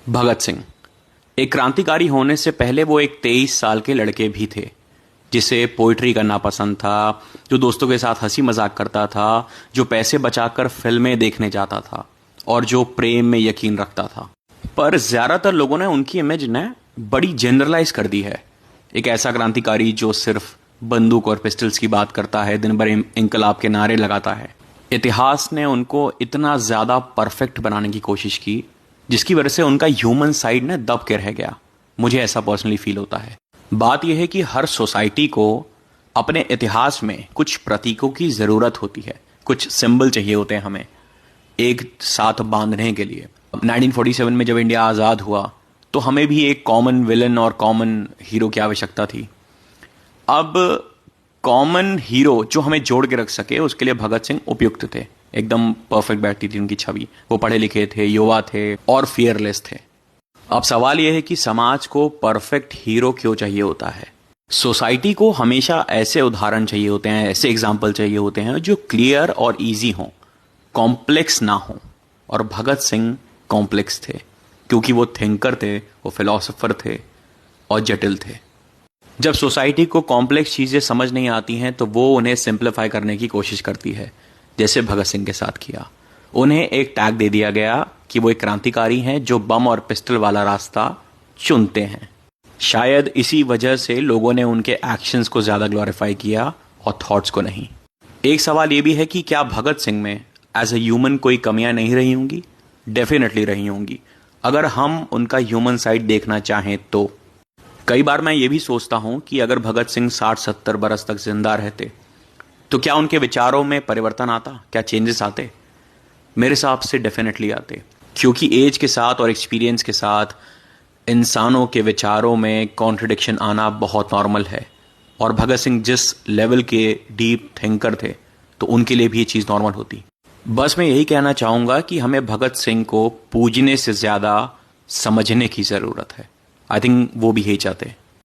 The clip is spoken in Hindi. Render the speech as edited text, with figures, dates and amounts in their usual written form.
भगत सिंह एक क्रांतिकारी होने से पहले वो एक 23 साल के लड़के भी थे, जिसे पोइट्री करना पसंद था, जो दोस्तों के साथ हंसी मजाक करता था, जो पैसे बचाकर फिल्में देखने जाता था और जो प्रेम में यकीन रखता था। पर ज्यादातर लोगों ने उनकी इमेज ने बड़ी जनरलाइज कर दी है। एक ऐसा क्रांतिकारी जो सिर्फ बंदूक और पिस्टल्स की बात करता है, दिन भर इंकलाब के नारे लगाता है। इतिहास ने उनको इतना ज्यादा परफेक्ट बनाने की कोशिश की, जिसकी वजह से उनका ह्यूमन साइड ने दब के रह गया। मुझे ऐसा पर्सनली फील होता है। बात यह है कि हर सोसाइटी को अपने इतिहास में कुछ प्रतीकों की जरूरत होती है, कुछ सिंबल चाहिए होते हैं हमें एक साथ बांधने के लिए। 1947 में जब इंडिया आज़ाद हुआ तो हमें भी एक कॉमन विलन और कॉमन हीरो की आवश्यकता थी। अब कॉमन हीरो जो हमें जोड़ के रख सके, उसके लिए भगत सिंह उपयुक्त थे। एकदम परफेक्ट बैठती थी उनकी छवि। वो पढ़े लिखे थे, युवा थे और फियरलेस थे। अब सवाल यह है कि समाज को परफेक्ट हीरो क्यों चाहिए होता है? सोसाइटी को हमेशा ऐसे उदाहरण चाहिए होते हैं, ऐसे एग्जाम्पल चाहिए होते हैं जो क्लियर और इजी हों, कॉम्प्लेक्स ना हो। और भगत सिंह कॉम्प्लेक्स थे, क्योंकि वो थिंकर थे, वो फिलोसोफर थे और जटिल थे। जब सोसाइटी को कॉम्प्लेक्स चीजें समझ नहीं आती हैं तो वो उन्हें सिंप्लीफाई करने की कोशिश करती है, जैसे भगत सिंह के साथ किया। उन्हें एक टैग दे दिया गया कि वो एक क्रांतिकारी हैं जो बम और पिस्टल वाला रास्ता चुनते हैं। शायद इसी वजह से लोगों ने उनके एक्शंस को ज्यादा ग्लोरीफाई किया और थॉट्स को नहीं। एक सवाल ये भी है कि क्या भगत सिंह में एज ए ह्यूमन कोई कमियां नहीं रही होंगी? डेफिनेटली रही होंगी, अगर हम उनका ह्यूमन साइड देखना चाहें तो। कई बार मैं ये भी सोचता हूं कि अगर भगत सिंह 60-70 बरस तक जिंदा रहते तो क्या उनके विचारों में परिवर्तन आता? क्या चेंजेस आते? मेरे हिसाब से डेफिनेटली आते, क्योंकि एज के साथ और एक्सपीरियंस के साथ इंसानों के विचारों में कॉन्ट्रडिक्शन आना बहुत नॉर्मल है। और भगत सिंह जिस लेवल के डीप थिंकर थे तो उनके लिए भी ये चीज़ नॉर्मल होती। बस मैं यही कहना चाहूँगा कि हमें भगत सिंह को पूजने से ज़्यादा समझने की ज़रूरत है। आई थिंक वो भी यही चाहते हैं।